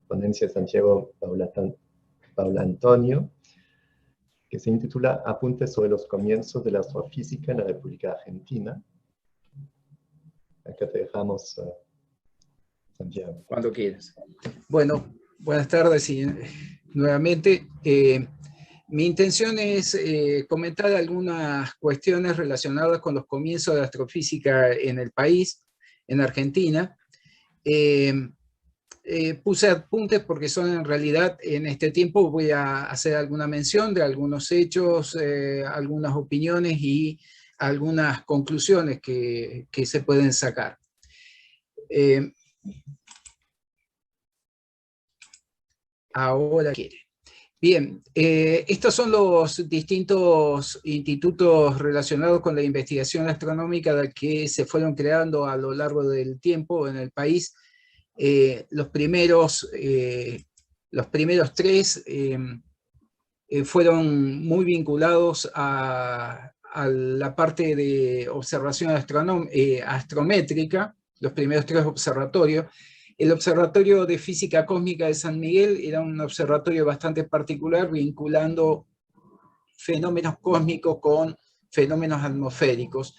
ponencia de Santiago Paula Antonio, que se intitula Apuntes sobre los comienzos de la astrofísica en la República Argentina. Acá te dejamos, Santiago. Cuando quieras. Bueno, buenas tardes y nuevamente. Mi intención es comentar algunas cuestiones relacionadas con los comienzos de la astrofísica en el país, en Argentina. Puse apuntes porque son en realidad, en este tiempo voy a hacer alguna mención de algunos hechos, algunas opiniones y algunas conclusiones que se pueden sacar. Ahora quiere. Bien, estos son los distintos institutos relacionados con la investigación astronómica que se fueron creando a lo largo del tiempo en el país. Los primeros tres fueron muy vinculados a la parte de observación astrométrica, los primeros tres observatorios. El Observatorio de Física Cósmica de San Miguel era un observatorio bastante particular, vinculando fenómenos cósmicos con fenómenos atmosféricos.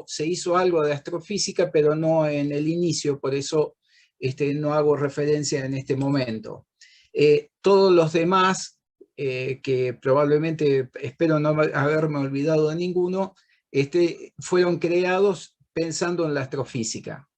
Se hizo algo de astrofísica, pero no en el inicio, por eso no hago referencia en este momento. Todos los demás, que probablemente espero no haberme olvidado de ninguno, fueron creados pensando en la astrofísica.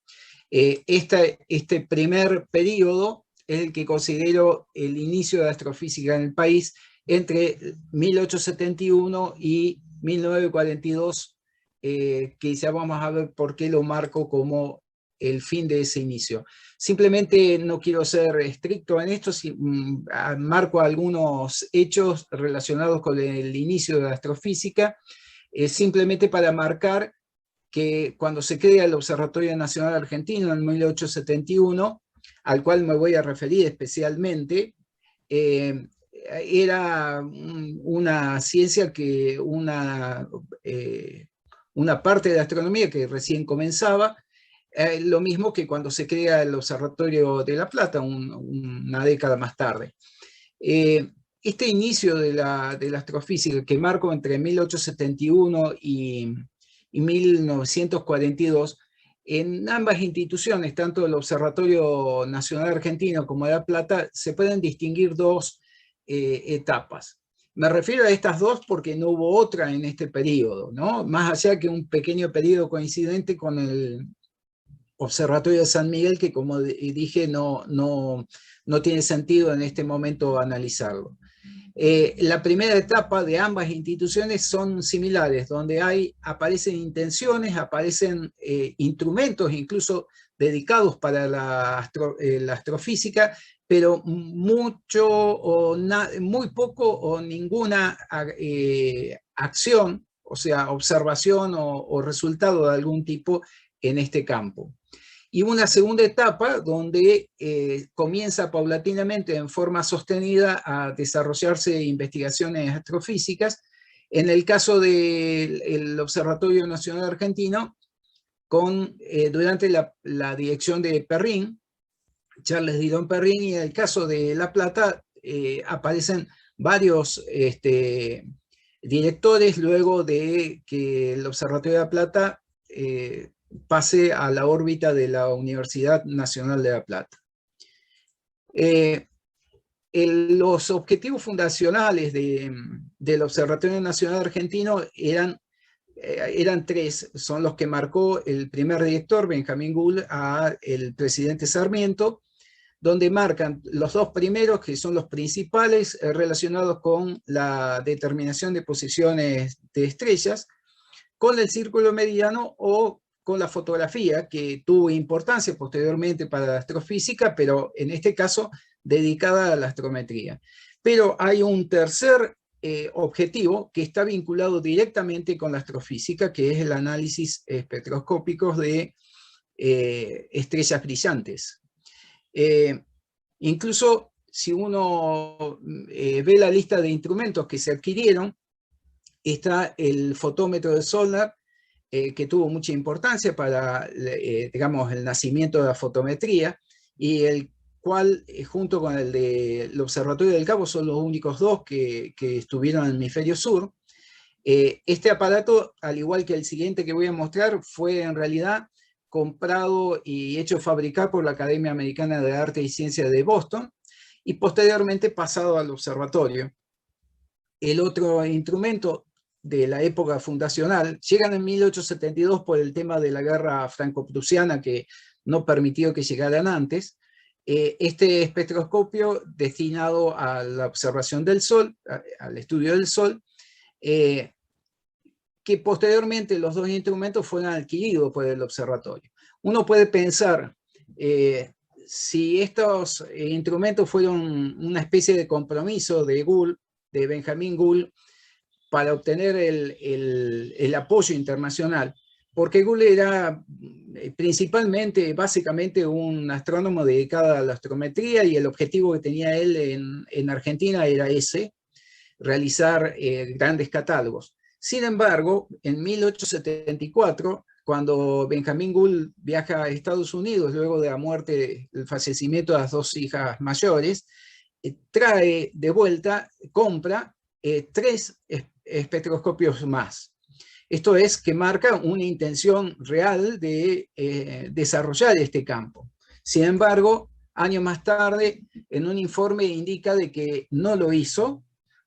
Este primer periodo es el que considero el inicio de la astrofísica en el país entre 1871 y 1942, que ya vamos a ver por qué lo marco como el fin de ese inicio. Simplemente no quiero ser estricto en esto, marco algunos hechos relacionados con el inicio de la astrofísica, simplemente para marcar que cuando se crea el Observatorio Nacional Argentino en 1871, al cual me voy a referir especialmente, era una ciencia una parte de la astronomía que recién comenzaba, lo mismo que cuando se crea el Observatorio de La Plata, una década más tarde. Este inicio de la astrofísica que marco entre 1871 y 1942, en ambas instituciones, tanto el Observatorio Nacional Argentino como de La Plata, se pueden distinguir dos etapas. Me refiero a estas dos porque no hubo otra en este periodo, ¿no? Más allá que un pequeño periodo coincidente con el Observatorio de San Miguel, que como dije, no tiene sentido en este momento analizarlo. La primera etapa de ambas instituciones son similares, donde aparecen intenciones, aparecen instrumentos incluso dedicados para la astrofísica, pero muy poco o ninguna acción, o sea, observación o resultado de algún tipo en este campo. Y una segunda etapa donde comienza paulatinamente en forma sostenida a desarrollarse investigaciones astrofísicas. En el caso del Observatorio Nacional Argentino, durante la dirección de Perrin, Charles Dillon Perrin, y en el caso de La Plata aparecen varios directores luego de que el Observatorio de La Plata pase a la órbita de la Universidad Nacional de La Plata. Los objetivos fundacionales del Observatorio Nacional Argentino eran tres, son los que marcó el primer director, Benjamín Gould, al presidente Sarmiento, donde marcan los dos primeros, que son los principales, relacionados con la determinación de posiciones de estrellas, con el círculo mediano o con la fotografía, que tuvo importancia posteriormente para la astrofísica, pero en este caso dedicada a la astrometría. Pero hay un tercer objetivo que está vinculado directamente con la astrofísica, que es el análisis espectroscópico de estrellas brillantes. Incluso si uno ve la lista de instrumentos que se adquirieron, está el fotómetro de Zollner, que tuvo mucha importancia para, digamos, el nacimiento de la fotometría, y el cual, junto con el del Observatorio del Cabo, son los únicos dos que estuvieron en el hemisferio sur. Este aparato, al igual que el siguiente que voy a mostrar, fue en realidad comprado y hecho fabricar por la Academia Americana de Arte y Ciencia de Boston y posteriormente pasado al observatorio. El otro instrumento de la época fundacional llegan en 1872 por el tema de la guerra franco-prusiana que no permitió que llegaran antes. Este espectroscopio destinado a la observación del Sol, al estudio del Sol, que posteriormente los dos instrumentos fueron adquiridos por el observatorio. Uno puede pensar, si estos instrumentos fueron una especie de compromiso de Gould, de Benjamin Gould, para obtener el apoyo internacional, porque Gould era principalmente, básicamente, un astrónomo dedicado a la astrometría y el objetivo que tenía él en Argentina era ese, realizar grandes catálogos. Sin embargo, en 1874, cuando Benjamin Gould viaja a Estados Unidos luego de la muerte, el fallecimiento de las dos hijas mayores, trae de vuelta, compra 3 espectroscopios más. Esto es que marca una intención real de desarrollar este campo. Sin embargo, años más tarde, en un informe indica de que no lo hizo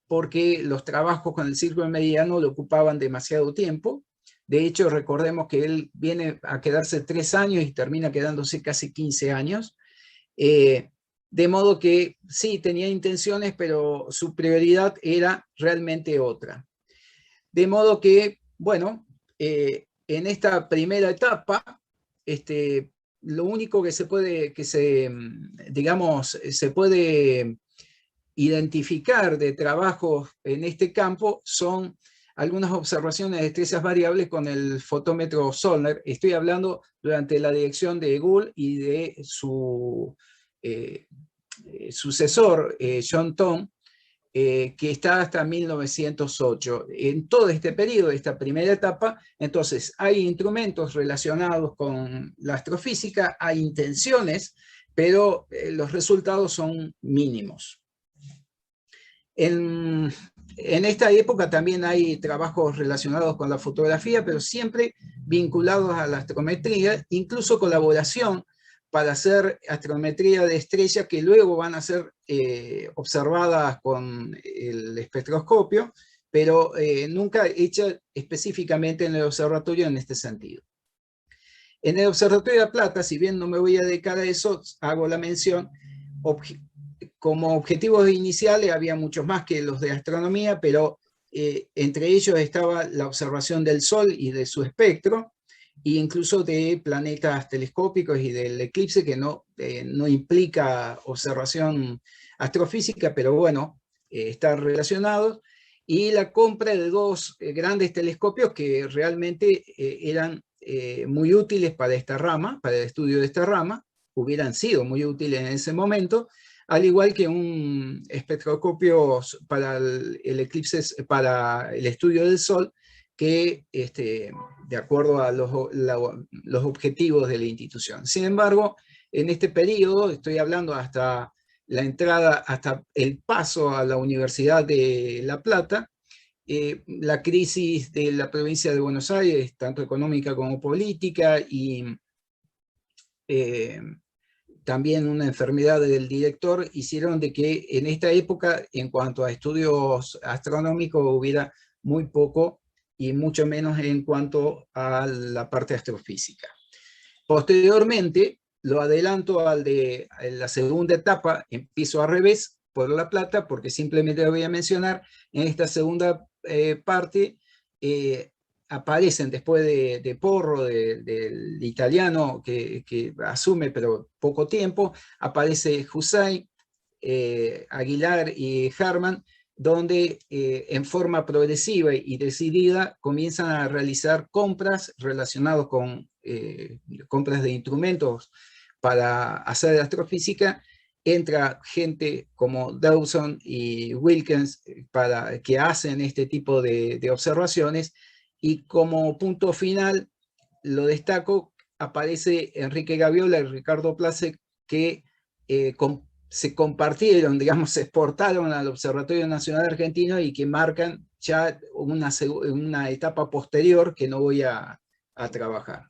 porque los trabajos con el círculo mediano le ocupaban demasiado tiempo. De hecho, recordemos que él viene a quedarse 3 años y termina quedándose casi 15 años. De modo que sí, tenía intenciones, pero su prioridad era realmente otra. De modo que, bueno, en esta primera etapa, lo único que se puede, digamos, se puede identificar de trabajos en este campo son algunas observaciones de estrellas variables con el fotómetro Zollner. Estoy hablando durante la dirección de Gould y de su sucesor, John Thom, que está hasta 1908. En todo este periodo, esta primera etapa, entonces hay instrumentos relacionados con la astrofísica, hay intenciones, pero los resultados son mínimos. En esta época también hay trabajos relacionados con la fotografía, pero siempre vinculados a la astrometría, incluso colaboración para hacer astrometría de estrellas que luego van a ser observadas con el espectroscopio, pero nunca hecha específicamente en el observatorio en este sentido. En el Observatorio de La Plata, si bien no me voy a dedicar a eso, hago la mención, como objetivos iniciales había muchos más que los de astronomía, pero entre ellos estaba la observación del Sol y de su espectro, e incluso de planetas telescópicos y del eclipse, que no implica observación astrofísica, pero bueno, están relacionados, y la compra de 2 grandes telescopios que realmente eran muy útiles para esta rama, para el estudio de esta rama, hubieran sido muy útiles en ese momento, al igual que un espectroscopio para el eclipse, para el estudio del Sol, que de acuerdo a los objetivos de la institución. Sin embargo, en este periodo, estoy hablando hasta la entrada, hasta el paso a la Universidad de La Plata, la crisis de la provincia de Buenos Aires, tanto económica como política, y también una enfermedad del director, hicieron de que en esta época, en cuanto a estudios astronómicos, hubiera muy poco y mucho menos en cuanto a la parte astrofísica. Posteriormente, lo adelanto al de la segunda etapa, empiezo al revés, por La Plata, porque simplemente lo voy a mencionar. En esta segunda parte aparecen después de Porro, del italiano que asume pero poco tiempo, aparece Hussein, Aguilar y Harman, donde en forma progresiva y decidida comienzan a realizar compras relacionadas con compras de instrumentos para hacer astrofísica. Entra gente como Dawson y Wilkins que hacen este tipo de observaciones, y como punto final, lo destaco, aparece Enrique Gaviola y Ricardo Place, que se compartieron, digamos, se exportaron al Observatorio Nacional Argentino y que marcan ya una etapa posterior que no voy a trabajar.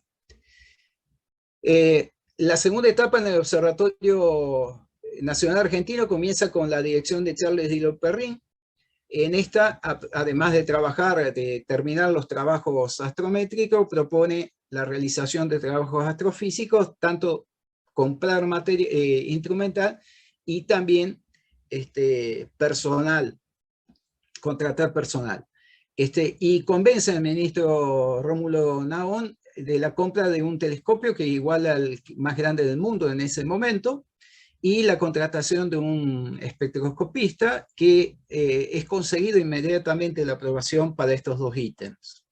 La segunda etapa en el Observatorio Nacional Argentino comienza con la dirección de Charles Dillon Perrin. En esta, además de trabajar, de terminar los trabajos astrométricos, propone la realización de trabajos astrofísicos, tanto comprar materia instrumental y también personal, contratar personal. Y convence al ministro Rómulo Naón de la compra de un telescopio que iguala al más grande del mundo en ese momento, y la contratación de un espectroscopista que es conseguido inmediatamente la aprobación para estos dos ítems.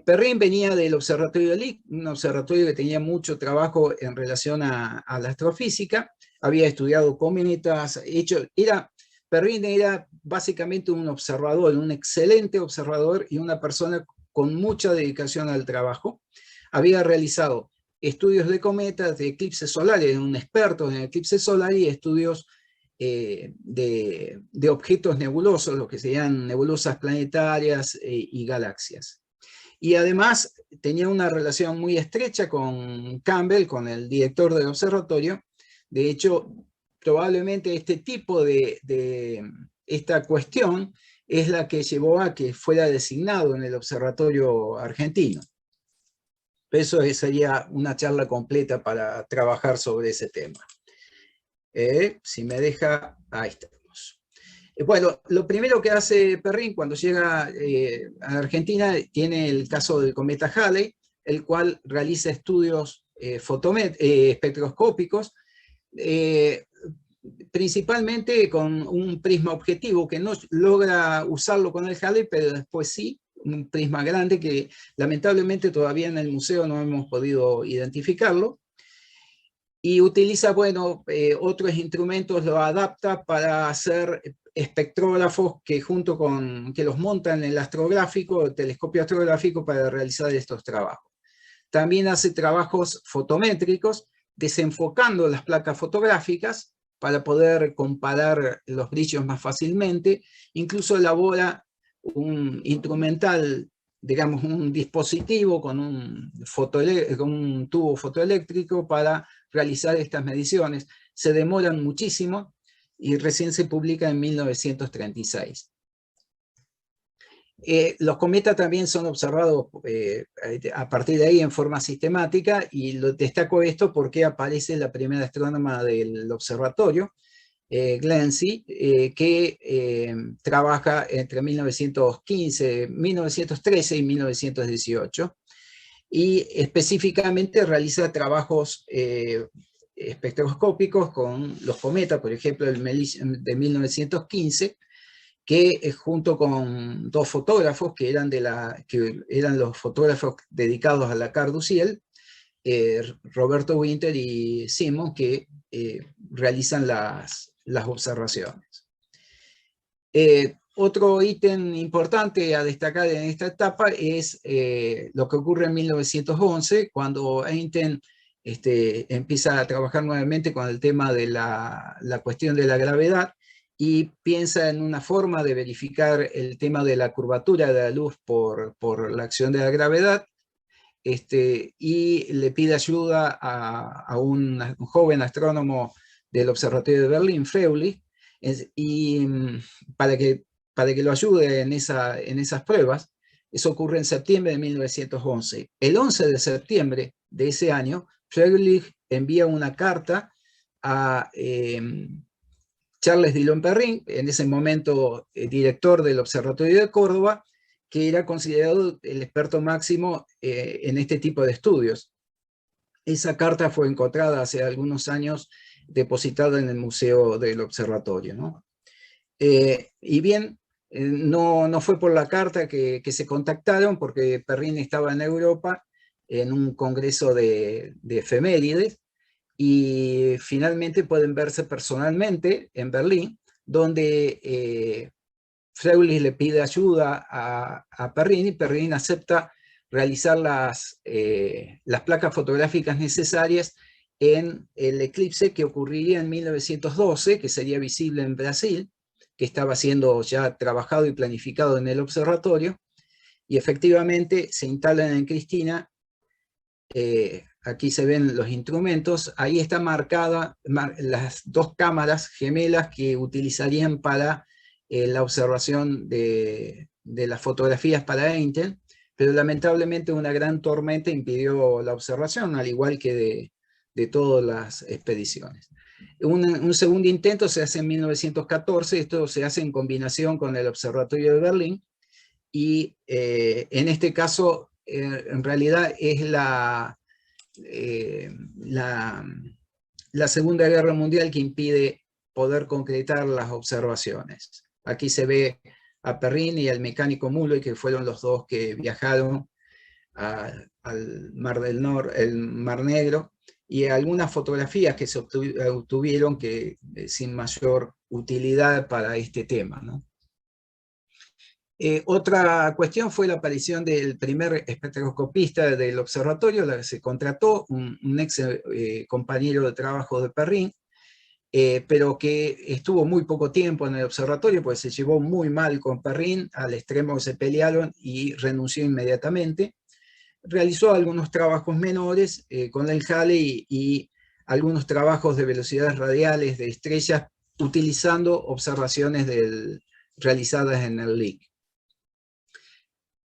Perrin venía del observatorio de Lick, un observatorio que tenía mucho trabajo en relación a la astrofísica, había estudiado cometas, Perrin era básicamente un observador, un excelente observador y una persona con mucha dedicación al trabajo. Había realizado estudios de cometas, de eclipses solares, era un experto en eclipses solares y estudios de objetos nebulosos, lo que serían nebulosas planetarias y galaxias. Y además tenía una relación muy estrecha con Campbell, con el director del observatorio. De hecho, probablemente esta cuestión es la que llevó a que fuera designado en el observatorio argentino. Eso sería una charla completa para trabajar sobre ese tema. Si me deja, ahí estamos. Bueno, lo primero que hace Perrin cuando llega a Argentina tiene el caso del cometa Halley, el cual realiza estudios espectroscópicos, principalmente con un prisma objetivo que no logra usarlo con el Halley, pero después sí, un prisma grande que lamentablemente todavía en el museo no hemos podido identificarlo. Y utiliza, bueno, otros instrumentos, lo adapta para hacer espectrógrafos que que los montan en el astrográfico, el telescopio astrográfico para realizar estos trabajos. También hace trabajos fotométricos, desenfocando las placas fotográficas para poder comparar los brillos más fácilmente. Incluso elabora un instrumental, digamos, un dispositivo con un tubo fotoeléctrico para realizar estas mediciones. Se demoran muchísimo y recién se publica en 1936. Los cometas también son observados a partir de ahí en forma sistemática, y destaco esto porque aparece la primera astrónoma del observatorio, Glency, que trabaja entre 1913 y 1918, y específicamente realiza trabajos espectroscópicos con los cometas, por ejemplo, el de 1915, que junto con dos fotógrafos que eran los fotógrafos dedicados a la Carduciel, Roberto Winter y Simon, que realizan las observaciones. Otro ítem importante a destacar en esta etapa es lo que ocurre en 1911, cuando Einstein empieza a trabajar nuevamente con el tema de la cuestión de la gravedad, y piensa en una forma de verificar el tema de la curvatura de la luz por la acción de la gravedad, y le pide ayuda a un joven astrónomo del Observatorio de Berlín, Freulich, para que lo ayude en esas pruebas. Eso ocurre en septiembre de 1911. El 11 de septiembre de ese año, Freulich envía una carta a Charles Dillon Perrin, en ese momento director del Observatorio de Córdoba, que era considerado el experto máximo en este tipo de estudios. Esa carta fue encontrada hace algunos años, depositada en el Museo del Observatorio, ¿no? Y bien, no fue por la carta que se contactaron, porque Perrin estaba en Europa en un congreso de efemérides, y finalmente pueden verse personalmente en Berlín, donde Freulich le pide ayuda a Perrin, y Perrin acepta realizar las placas fotográficas necesarias en el eclipse que ocurriría en 1912, que sería visible en Brasil, que estaba siendo ya trabajado y planificado en el observatorio, y efectivamente se instalan en Cristina. Aquí se ven los instrumentos, ahí está marcada las dos cámaras gemelas que utilizarían para la observación de las fotografías para Einstein, pero lamentablemente una gran tormenta impidió la observación, al igual que de todas las expediciones. Un segundo intento se hace en 1914, esto se hace en combinación con el Observatorio de Berlín, y en este caso en realidad es la Segunda Guerra Mundial que impide poder concretar las observaciones. Aquí se ve a Perrin y al mecánico Mulloy, que fueron los dos que viajaron al Mar del Norte, el Mar Negro, y algunas fotografías que se obtuvieron que sin mayor utilidad para este tema, ¿no? Otra cuestión fue la aparición del primer espectroscopista del observatorio, la que se contrató, un ex compañero de trabajo de Perrin, pero que estuvo muy poco tiempo en el observatorio, pues se llevó muy mal con Perrin, al extremo que se pelearon y renunció inmediatamente. Realizó algunos trabajos menores con el Halley y algunos trabajos de velocidades radiales de estrellas utilizando observaciones realizadas en el LIC.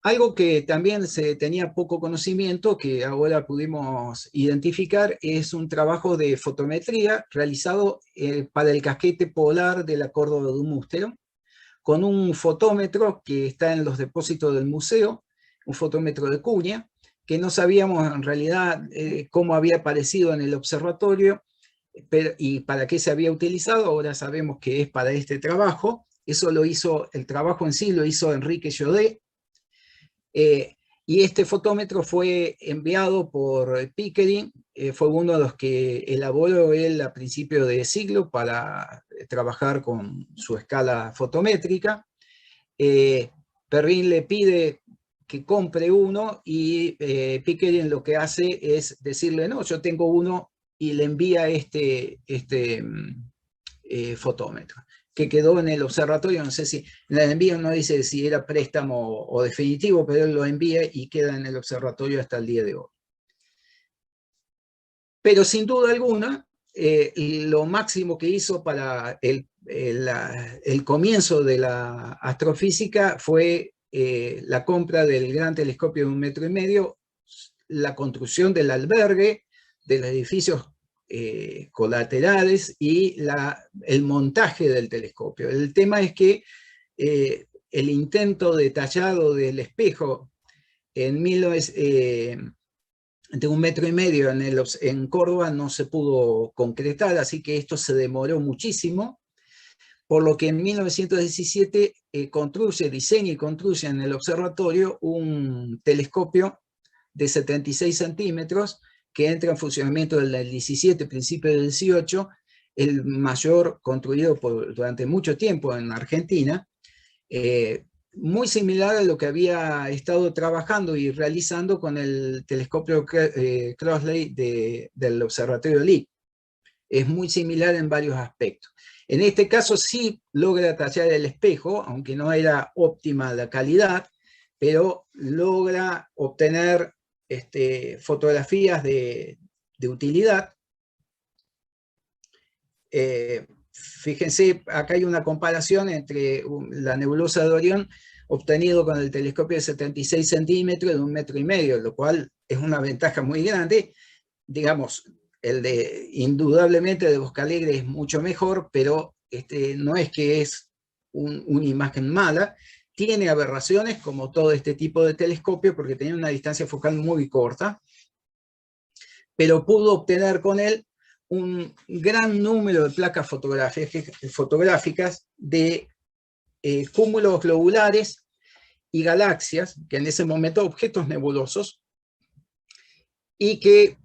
Algo que también se tenía poco conocimiento, que ahora pudimos identificar, es un trabajo de fotometría realizado para el casquete polar de la Córdoba de Mústero, con un fotómetro que está en los depósitos del museo, un fotómetro de cuña, que no sabíamos en realidad cómo había aparecido en el observatorio y para qué se había utilizado. Ahora sabemos que es para este trabajo. Eso lo hizo, el trabajo en sí lo hizo Enrique Llodet. Y este fotómetro fue enviado por Pickering, fue uno de los que elaboró él a principios de siglo para trabajar con su escala fotométrica. Perrin le pide que compre uno y Pickering lo que hace es decirle, no, yo tengo uno, y le envía este fotómetro, que quedó en el observatorio. No sé si en el envío no dice si era préstamo o definitivo, pero él lo envía y queda en el observatorio hasta el día de hoy. Pero sin duda alguna, lo máximo que hizo para el comienzo de la astrofísica fue la compra del gran telescopio de 1,5 metros, la construcción del albergue, de los edificios colaterales y el montaje del telescopio. El tema es que el intento detallado del espejo de 1,5 metros en Córdoba no se pudo concretar, así que esto se demoró muchísimo, por lo que en 1917 diseña y construye en el observatorio un telescopio de 76 centímetros que entra en funcionamiento en el 17, principio del 18, el mayor construido durante mucho tiempo en Argentina, muy similar a lo que había estado trabajando y realizando con el telescopio Crossley del observatorio Lick. Es muy similar en varios aspectos. En este caso sí logra tallar el espejo, aunque no era óptima la calidad, pero logra obtener fotografías de utilidad. Fíjense, acá hay una comparación entre la nebulosa de Orión obtenido con el telescopio de 76 centímetros de 1,5 metros, lo cual es una ventaja muy grande. Digamos, indudablemente de Bosca Alegre es mucho mejor, pero no es que es una imagen mala. Tiene aberraciones como todo este tipo de telescopio porque tenía una distancia focal muy corta, pero pudo obtener con él un gran número de placas fotográficas de cúmulos globulares y galaxias, que en ese momento objetos nebulosos, y que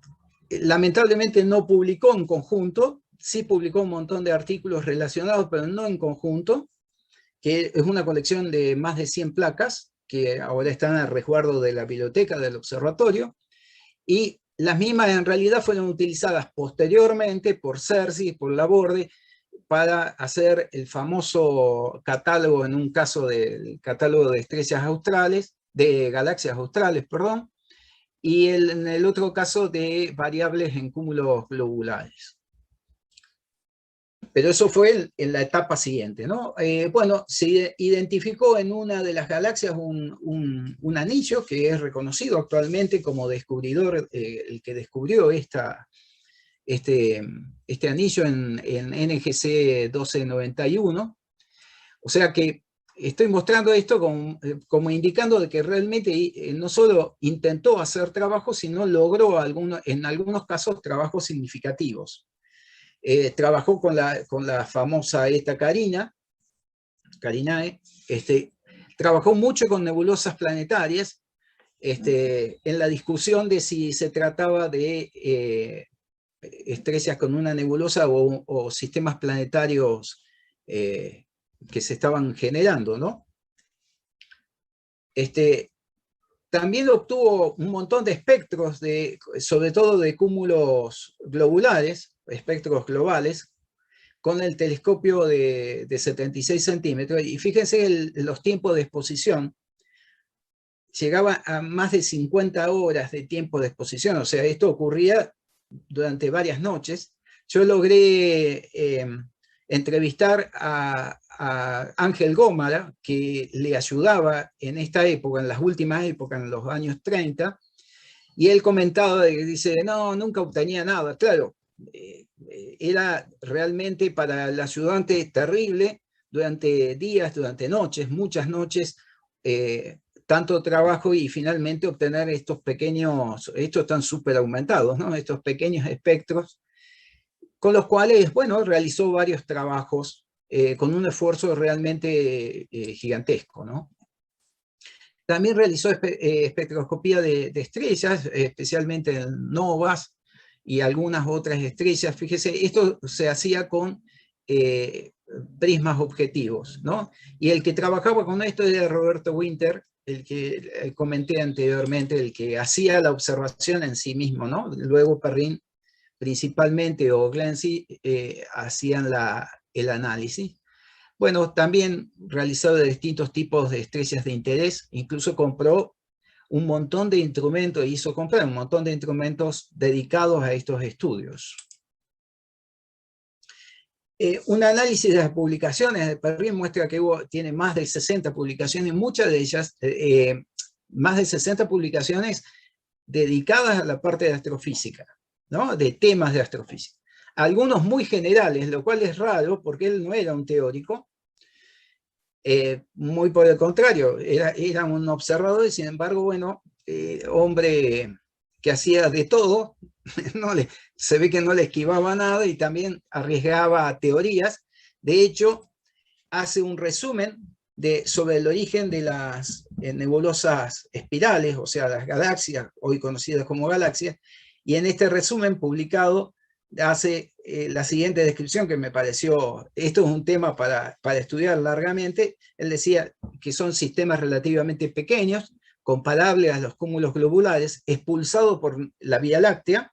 lamentablemente no publicó en conjunto. Sí publicó un montón de artículos relacionados, pero no en conjunto, que es una colección de más de 100 placas, que ahora están al resguardo de la biblioteca del observatorio, y las mismas en realidad fueron utilizadas posteriormente por CERSI, por Laborde, para hacer el famoso catálogo, en un caso del catálogo de estrellas australes, de galaxias australes, perdón, y en el otro caso de variables en cúmulos globulares. Pero eso fue en la etapa siguiente, ¿no? Bueno, se identificó en una de las galaxias un anillo que es reconocido actualmente como descubridor, el que descubrió este anillo en NGC 1291. O sea que estoy mostrando esto como indicando de que realmente no solo intentó hacer trabajo, sino logró en algunos casos trabajos significativos. Trabajó con la famosa Carinae, trabajó mucho con nebulosas planetarias, en la discusión de si se trataba de estrellas con una nebulosa o sistemas planetarios que se estaban generando, ¿no? También obtuvo un montón de espectros, sobre todo de cúmulos globulares, espectros globales, con el telescopio de 76 centímetros. Y fíjense los tiempos de exposición. Llegaba a más de 50 horas de tiempo de exposición. O sea, esto ocurría durante varias noches. Yo logré entrevistar a Ángel Gómara, que le ayudaba en esta época, en las últimas épocas, en los años 30, y él comentaba, dice, no, nunca obtenía nada. Claro, era realmente para el ayudante terrible, durante días, durante noches, muchas noches, tanto trabajo y finalmente obtener estos pequeños, estos están súper aumentados, ¿no? Estos pequeños espectros, con los cuales, bueno, realizó varios trabajos con un esfuerzo realmente gigantesco, ¿no? También realizó espectroscopía de estrellas, especialmente en novas y algunas otras estrellas. Fíjese, esto se hacía con prismas objetivos, ¿no? Y el que trabajaba con esto era Roberto Winter, el que comenté anteriormente, el que hacía la observación en sí mismo, ¿no? Luego Perrin principalmente, o Glency, hacían el análisis. Bueno, también realizó de distintos tipos de estrellas de interés, incluso compró un montón de instrumentos, hizo comprar un montón de instrumentos dedicados a estos estudios. Un análisis de las publicaciones de Perrin muestra que tiene más de 60 publicaciones, muchas de ellas, más de 60 publicaciones dedicadas a la parte de astrofísica, ¿no? De temas de astrofísica. Algunos muy generales, lo cual es raro porque él no era un teórico, muy por el contrario, era un observador y sin embargo, bueno, hombre que hacía de todo, se ve que no le esquivaba nada y también arriesgaba teorías. De hecho, hace un resumen sobre el origen de las nebulosas espirales, o sea, las galaxias, hoy conocidas como galaxias, y en este resumen publicado hace la siguiente descripción que me pareció, esto es un tema para estudiar largamente. Él decía que son sistemas relativamente pequeños, comparables a los cúmulos globulares, expulsados por la Vía Láctea,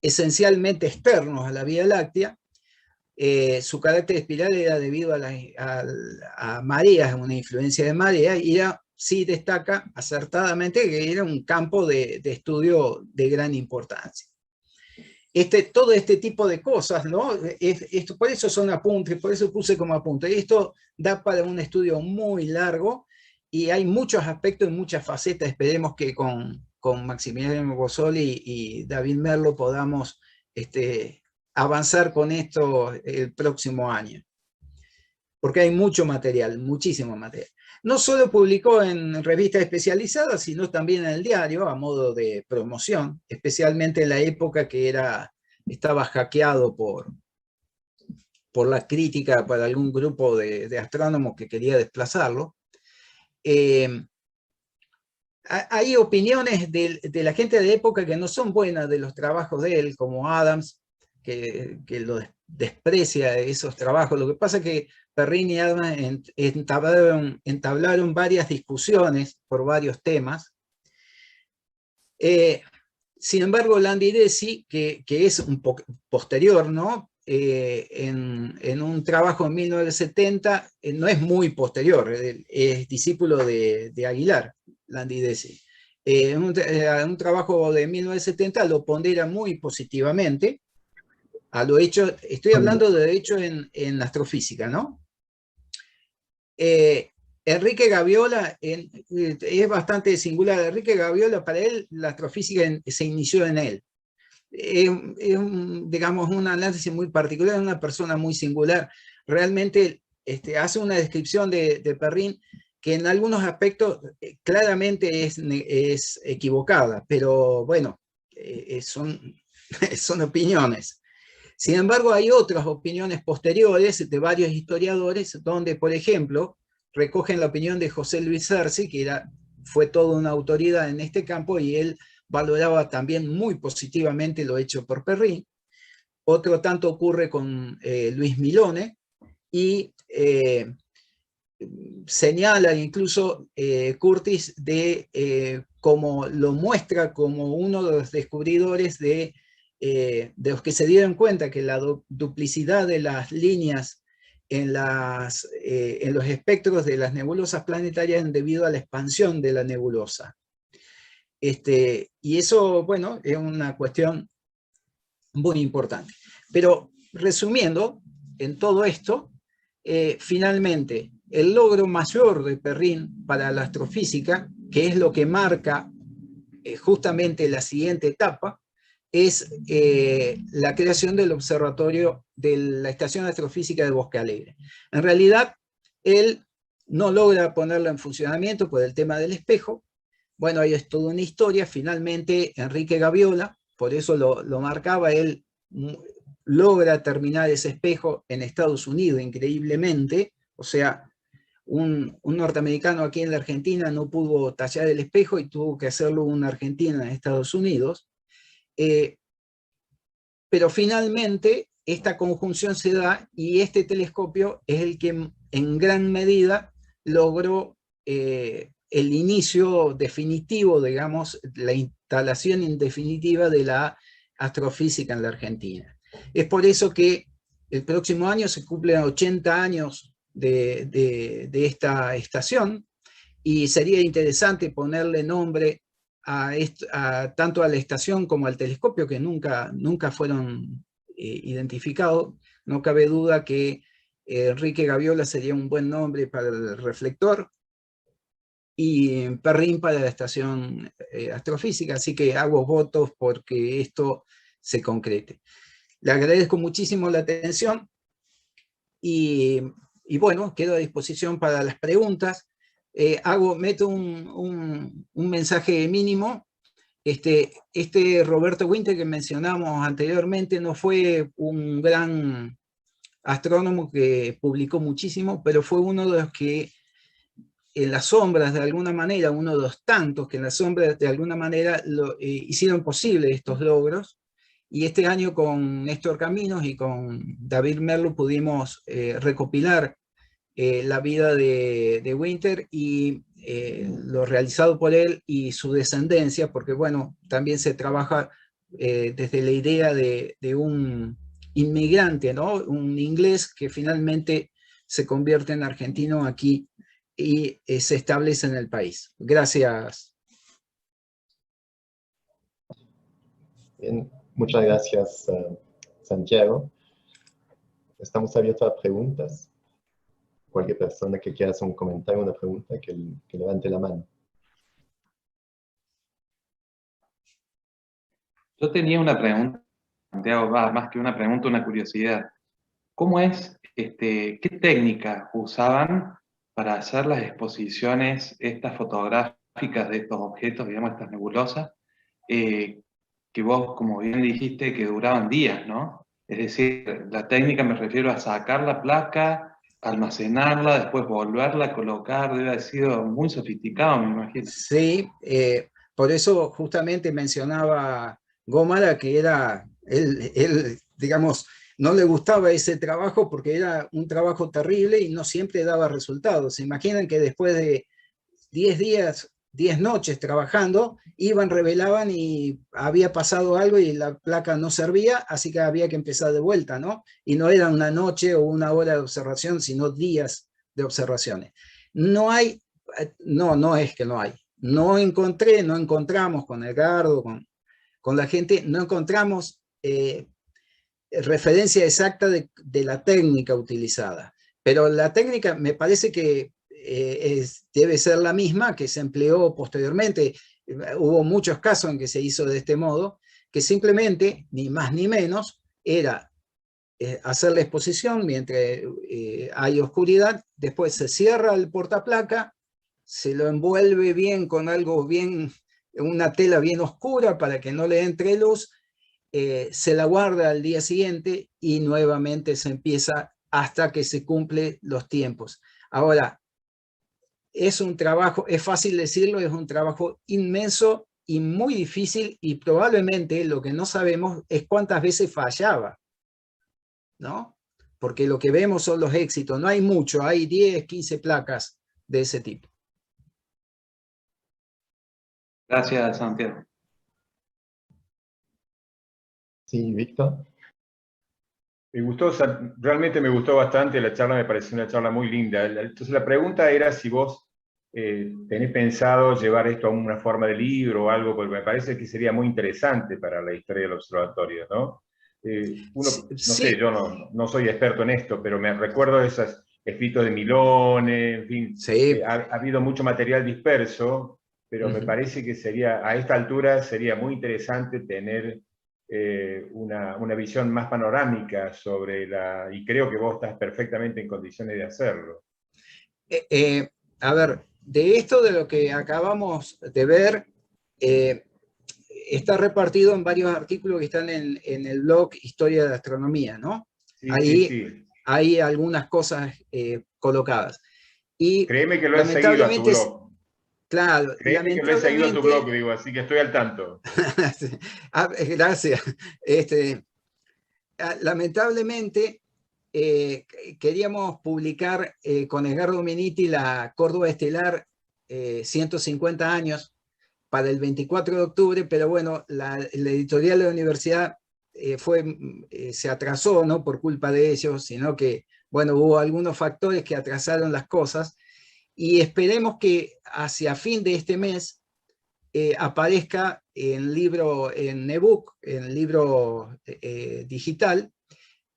esencialmente externos a la Vía Láctea. Su carácter espiral era debido a mareas, una influencia de marea, y sí destaca acertadamente que era un campo de estudio de gran importancia. Todo este tipo de cosas, ¿no? Por eso son apuntes, por eso puse como apunte. Esto da para un estudio muy largo y hay muchos aspectos y muchas facetas. Esperemos que con Maximiliano Bossoli y David Merlo podamos avanzar con esto el próximo año. Porque hay mucho material, muchísimo material. No solo publicó en revistas especializadas, sino también en el diario, a modo de promoción, especialmente en la época que estaba hackeado por la crítica para algún grupo de astrónomos que quería desplazarlo. Hay opiniones de la gente de época que no son buenas de los trabajos de él, como Adams, que lo desprecia esos trabajos. Lo que pasa es que Perrin y Adams entablaron varias discusiones por varios temas. Sin embargo, Landides, que es un poco posterior, ¿no? En un trabajo en 1970, no es muy posterior, es discípulo de Aguilar, Landides. En un trabajo de 1970 lo pondera muy positivamente a lo hecho, estoy hablando de hecho en astrofísica, ¿no? Enrique Gaviola es bastante singular. Enrique Gaviola, para él, la astrofísica se inició en él. Digamos, un análisis muy particular, una persona muy singular. Realmente hace una descripción de Perrin que en algunos aspectos claramente es equivocada, pero bueno, son opiniones. Sin embargo, hay otras opiniones posteriores de varios historiadores donde, por ejemplo, recogen la opinión de José Luis Cerci, que fue toda una autoridad en este campo y él valoraba también muy positivamente lo hecho por Perrin. Otro tanto ocurre con Luis Milone y señala incluso Curtis como lo muestra como uno de los descubridores de los que se dieron cuenta que la duplicidad de las líneas en los espectros de las nebulosas planetarias es debido a la expansión de la nebulosa. Y eso, bueno, es una cuestión muy importante. Pero resumiendo, en todo esto, finalmente, el logro mayor de Perrin para la astrofísica, que es lo que marca justamente la siguiente etapa, es la creación del observatorio de la Estación Astrofísica de Bosque Alegre. En realidad, él no logra ponerla en funcionamiento por el tema del espejo. Bueno, ahí es toda una historia. Finalmente, Enrique Gaviola, por eso lo marcaba, él logra terminar ese espejo en Estados Unidos, increíblemente. O sea, un norteamericano aquí en la Argentina no pudo tallar el espejo y tuvo que hacerlo un argentino en Estados Unidos. Pero finalmente esta conjunción se da y este telescopio es el que en gran medida logró el inicio definitivo, digamos, la instalación definitiva de la astrofísica en la Argentina. Es por eso que el próximo año se cumplen 80 años de esta estación y sería interesante ponerle nombre tanto a la estación como al telescopio, que nunca fueron identificados. No cabe duda que Enrique Gaviola sería un buen nombre para el reflector y Perrin para la estación astrofísica, así que hago votos porque esto se concrete. Le agradezco muchísimo la atención y bueno, quedo a disposición para las preguntas. Meto un mensaje mínimo. Roberto Winter que mencionamos anteriormente no fue un gran astrónomo que publicó muchísimo, pero fue uno de los que en las sombras de alguna manera, uno de los tantos que en las sombras de alguna manera hicieron posible estos logros. Y este año con Néstor Caminos y con David Merlo pudimos recopilar la vida de Winter y lo realizado por él y su descendencia, porque bueno, también se trabaja desde la idea de un inmigrante, ¿no? Un inglés que finalmente se convierte en argentino aquí y se establece en el país. Gracias. Bien, muchas gracias, Santiago. Estamos abiertos a preguntas. Cualquier persona que quiera hacer un comentario, una pregunta, que levante la mano. Yo tenía una pregunta, Santiago, más que una pregunta, una curiosidad. ¿Cómo es, qué técnica usaban para hacer las exposiciones, estas fotográficas de estos objetos, digamos, estas nebulosas, que vos, como bien dijiste, que duraban días, ¿no? Es decir, la técnica me refiero a sacar la placa, almacenarla, después volverla a colocar, debe haber sido muy sofisticado, me imagino. Sí, por eso justamente mencionaba Gómara que él, digamos, no le gustaba ese trabajo porque era un trabajo terrible y no siempre daba resultados. ¿Se imaginan que después de 10 días 10 noches trabajando, iban, revelaban y había pasado algo y la placa no servía, así que había que empezar de vuelta, ¿no? Y no era una noche o una hora de observación, sino días de observaciones. No es que no hay. No encontramos con Edgardo, con la gente, no encontramos referencia exacta de la técnica utilizada. Pero la técnica me parece que debe ser la misma que se empleó posteriormente. Hubo muchos casos en que se hizo de este modo, que simplemente, ni más ni menos, era hacer la exposición mientras hay oscuridad, después se cierra el portaplaca, se lo envuelve bien con algo bien, una tela bien oscura para que no le entre luz, se la guarda al día siguiente y nuevamente se empieza hasta que se cumplen los tiempos. Ahora, es un trabajo, es fácil decirlo, es un trabajo inmenso y muy difícil, y probablemente lo que no sabemos es cuántas veces fallaba, ¿no? Porque lo que vemos son los éxitos, no hay mucho, hay 10, 15 placas de ese tipo. Gracias, Santiago. Sí, Víctor. Realmente me gustó bastante la charla, me pareció una charla muy linda. Entonces la pregunta era si vos tenés pensado llevar esto a una forma de libro o algo, porque me parece que sería muy interesante para la historia del observatorio, ¿no? No sé, yo no soy experto en esto, pero me recuerdo esos escritos de Milone, en fin, Sí. ha habido mucho material disperso, pero me parece que a esta altura sería muy interesante tener una visión más panorámica sobre y creo que vos estás perfectamente en condiciones de hacerlo. A ver, de esto de lo que acabamos de ver, está repartido en varios artículos que están en el blog Historia de la Astronomía, ¿no? Sí, ahí sí. Hay algunas cosas colocadas. Y créeme que lo he seguido a tu blog. Claro, créeme que lo he seguido a tu blog, digo, así que estoy al tanto. Gracias. Lamentablemente, queríamos publicar con Edgardo Menitti la Córdoba Estelar 150 años para el 24 de octubre, pero bueno, la editorial de la universidad se atrasó, no por culpa de ellos, sino que, bueno, hubo algunos factores que atrasaron las cosas, y esperemos que hacia fin de este mes aparezca en libro, en ebook, en libro digital,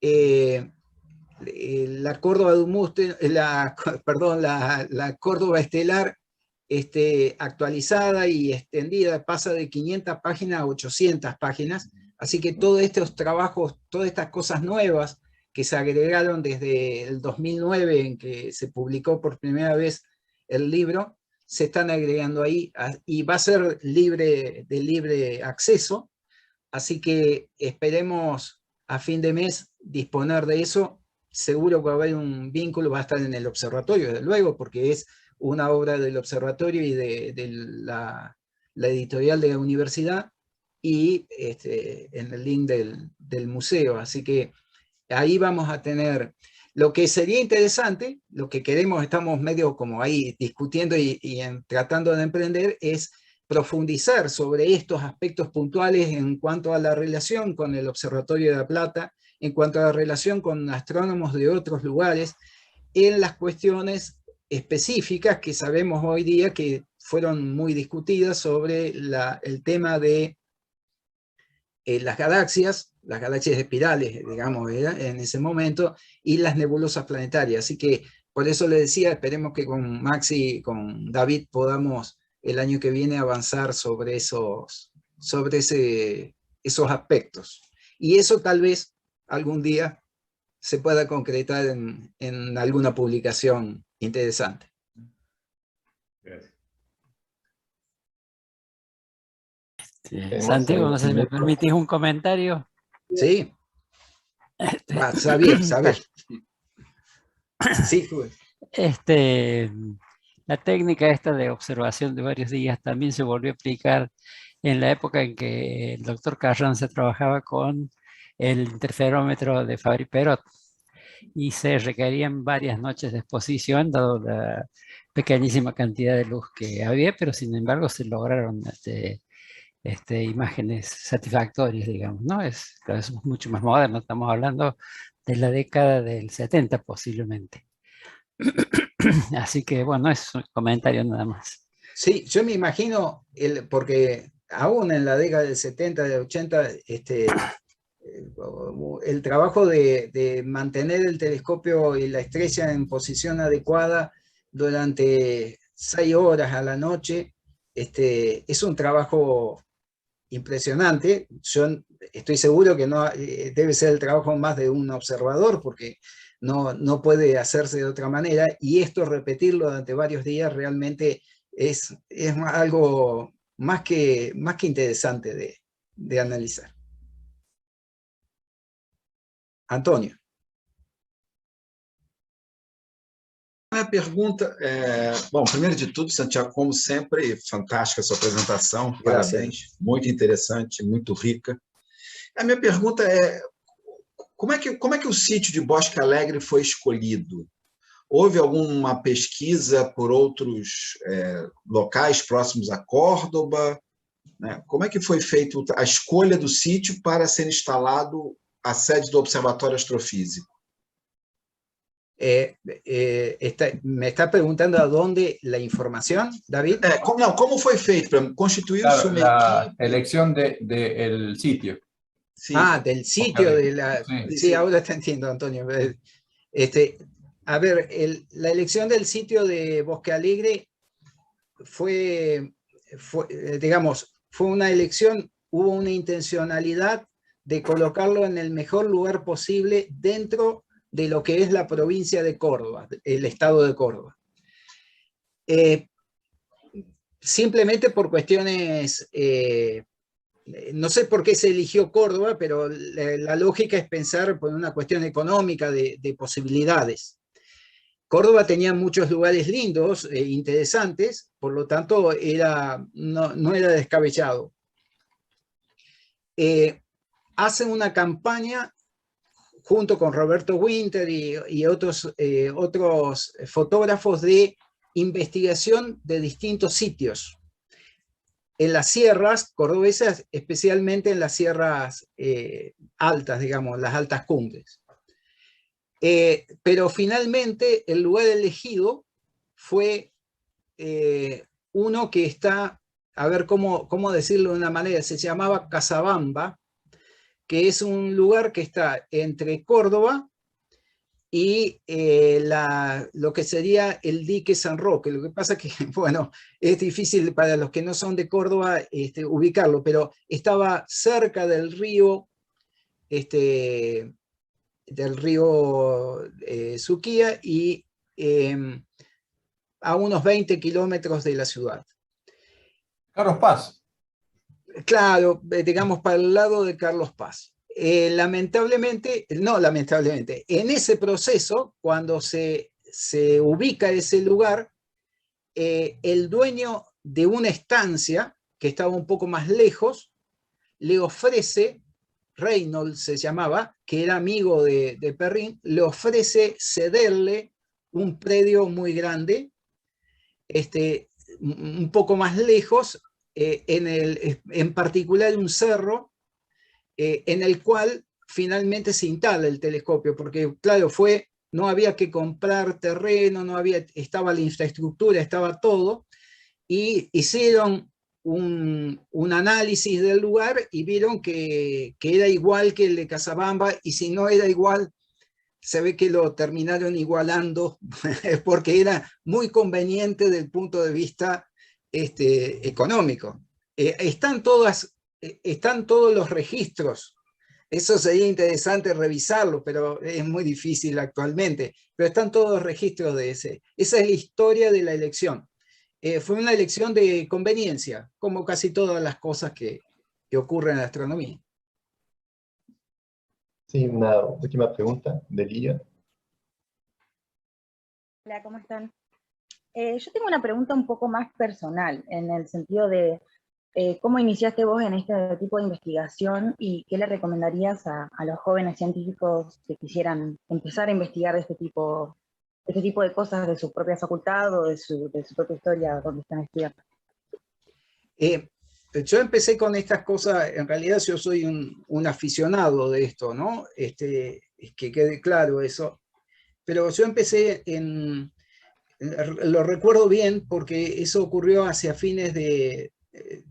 la Córdoba la Córdoba Estelar actualizada y extendida, pasa de 500 páginas a 800 páginas, así que todos estos trabajos, todas estas cosas nuevas que se agregaron desde el 2009 en que se publicó por primera vez el libro, se están agregando ahí, y va a ser de libre acceso, así que esperemos a fin de mes disponer de eso. Seguro que va a haber un vínculo, va a estar en el observatorio, desde luego, porque es una obra del observatorio y de la editorial de la universidad, y en el link del museo. Así que ahí vamos a tener. Lo que sería interesante, lo que queremos, estamos medio como ahí discutiendo y tratando de emprender, es profundizar sobre estos aspectos puntuales en cuanto a la relación con el Observatorio de La Plata, en cuanto a la relación con astrónomos de otros lugares, en las cuestiones específicas que sabemos hoy día que fueron muy discutidas sobre el tema de las galaxias espirales, digamos, en ese momento, y las nebulosas planetarias. Así que por eso le decía, esperemos que con Maxi y con David podamos el año que viene avanzar sobre esos aspectos. Y eso tal vez algún día se pueda concretar en alguna publicación interesante. Gracias. Santiago, no sé si me permitís un comentario. Sí. Saber. Sí, la técnica esta de observación de varios días también se volvió a aplicar en la época en que el doctor Carranza trabajaba con el interferómetro de Fabry-Perot. y se requerían varias noches de exposición, dado la pequeñísima cantidad de luz que había, pero sin embargo se lograron imágenes satisfactorias, digamos, ¿no? Claro, es mucho más moderno, estamos hablando de la década del 70 posiblemente. Así que bueno, es un comentario nada más. Sí, yo me imagino, porque aún en la década del 70, del 80, el trabajo de mantener el telescopio y la estrella en posición adecuada durante 6 horas a la noche, es un trabajo impresionante. Yo estoy seguro que no debe ser el trabajo más de un observador, porque no puede hacerse de otra manera, y esto repetirlo durante varios días realmente es algo más que interesante de analizar. Antonio. Minha pergunta bom, primeiro de tudo, Santiago, como sempre, fantástica a sua apresentação, parabéns, muito interessante, muito rica. A minha pergunta é, como é que o sítio de Bosque Alegre foi escolhido? Houve alguma pesquisa por outros locais próximos a Córdoba? Né? Como é que foi feita a escolha do sítio para ser instalado a sede do Observatório Astrofísico? ¿Me está preguntando a dónde la información, David? ¿Cómo fue feito para constituirse la elección del sitio? Sí. Ah, del sitio de la... Sí, ahora te entiendo, Antonio. A ver, la elección del sitio de Bosque Alegre fue una elección, hubo una intencionalidad de colocarlo en el mejor lugar posible dentro de lo que es la provincia de Córdoba, el estado de Córdoba. Simplemente por cuestiones, no sé por qué se eligió Córdoba, pero la lógica es pensar por una cuestión económica de posibilidades. Córdoba tenía muchos lugares lindos, interesantes, por lo tanto no era descabellado. Hacen una campaña junto con Roberto Winter y otros fotógrafos de investigación de distintos sitios. En las sierras cordobesas, especialmente en las sierras altas, digamos, las altas cumbres. Pero finalmente el lugar elegido fue uno que está, a ver cómo decirlo de una manera, se llamaba Casabamba, que es un lugar que está entre Córdoba y lo que sería el dique San Roque. Lo que pasa es que, bueno, es difícil para los que no son de Córdoba ubicarlo, pero estaba cerca del río, Suquía, y a unos 20 kilómetros de la ciudad. Carlos Paz. Claro, digamos para el lado de Carlos Paz. Lamentablemente, en ese proceso, cuando se ubica ese lugar, el dueño de una estancia, que estaba un poco más lejos, le ofrece, Reynolds se llamaba, que era amigo de Perrin, le ofrece cederle un predio muy grande, un poco más lejos, en particular un cerro, en el cual finalmente se instala el telescopio, porque claro, no había que comprar terreno, estaba la infraestructura, estaba todo, y hicieron un análisis del lugar y vieron que era igual que el de Casabamba, y si no era igual, se ve que lo terminaron igualando, porque era muy conveniente desde el punto de vista económico. Están todos los registros. Eso sería interesante revisarlo, pero es muy difícil actualmente. Pero están todos los registros de ese. Esa es la historia de la elección. Fue una elección de conveniencia, como casi todas las cosas que ocurren en la astronomía. Sí, una última pregunta de Lía. Hola, ¿cómo están? Yo tengo una pregunta un poco más personal, en el sentido de, ¿cómo iniciaste vos en este tipo de investigación y qué le recomendarías a los jóvenes científicos que quisieran empezar a investigar este tipo de cosas de su propia facultad o de su propia historia donde están estudiando? Yo empecé con estas cosas, en realidad yo soy un aficionado de esto, ¿no? Que quede claro eso. Pero yo empecé lo recuerdo bien porque eso ocurrió hacia fines de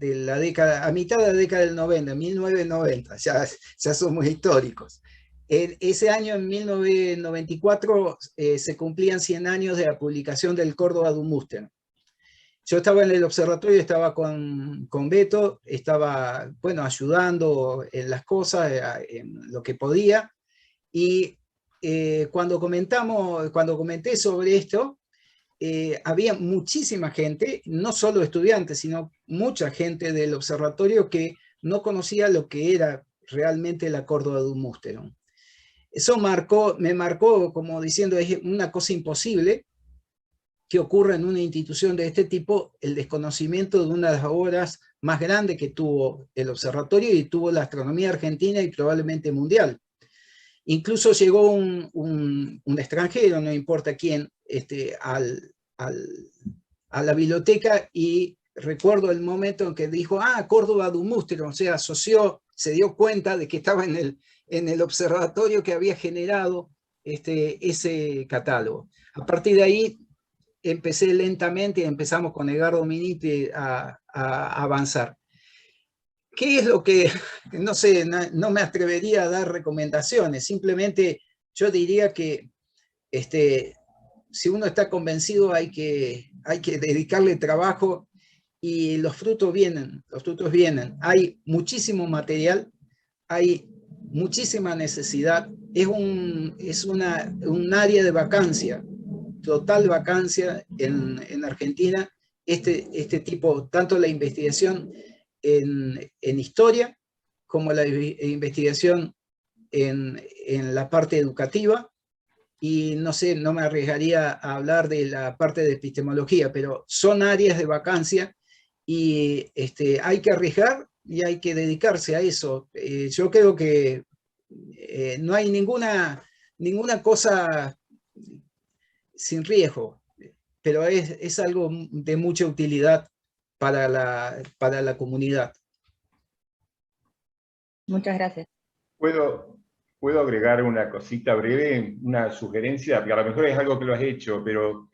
la década, a mitad de la década del 90, 1990, ya somos históricos. Ese año, en 1994, se cumplían 100 años de la publicación del Córdoba Dumúster. Yo estaba en el observatorio, estaba con Beto, estaba, bueno, ayudando en las cosas, en lo que podía, y cuando comenté sobre esto, había muchísima gente, no solo estudiantes, sino mucha gente del observatorio que no conocía lo que era realmente la Córdoba Dumúster. Eso me marcó como diciendo, es una cosa imposible que ocurra en una institución de este tipo, el desconocimiento de una de las obras más grandes que tuvo el observatorio y tuvo la astronomía argentina y probablemente mundial. Incluso llegó un extranjero, no importa quién, a la biblioteca, y recuerdo el momento en que dijo, Córdoba Dumúster, o sea, asoció, se dio cuenta de que estaba en el observatorio que había generado ese catálogo. A partir de ahí empecé lentamente, empezamos con Edgardo Miniti a avanzar. ¿Qué es lo que, no sé, no me atrevería a dar recomendaciones, simplemente yo diría que si uno está convencido hay que dedicarle trabajo y los frutos vienen. Hay muchísimo material, hay muchísima necesidad, es un área de vacancia, total vacancia en Argentina, este tipo, tanto la investigación en historia como la investigación en la parte educativa, y no sé, no me arriesgaría a hablar de la parte de epistemología, pero son áreas de vacancia y hay que arriesgar y hay que dedicarse a eso. Yo creo que no hay ninguna cosa sin riesgo, pero es algo de mucha utilidad para la comunidad. Muchas gracias. ¿Puedo agregar una cosita breve, una sugerencia? Porque a lo mejor es algo que lo has hecho, pero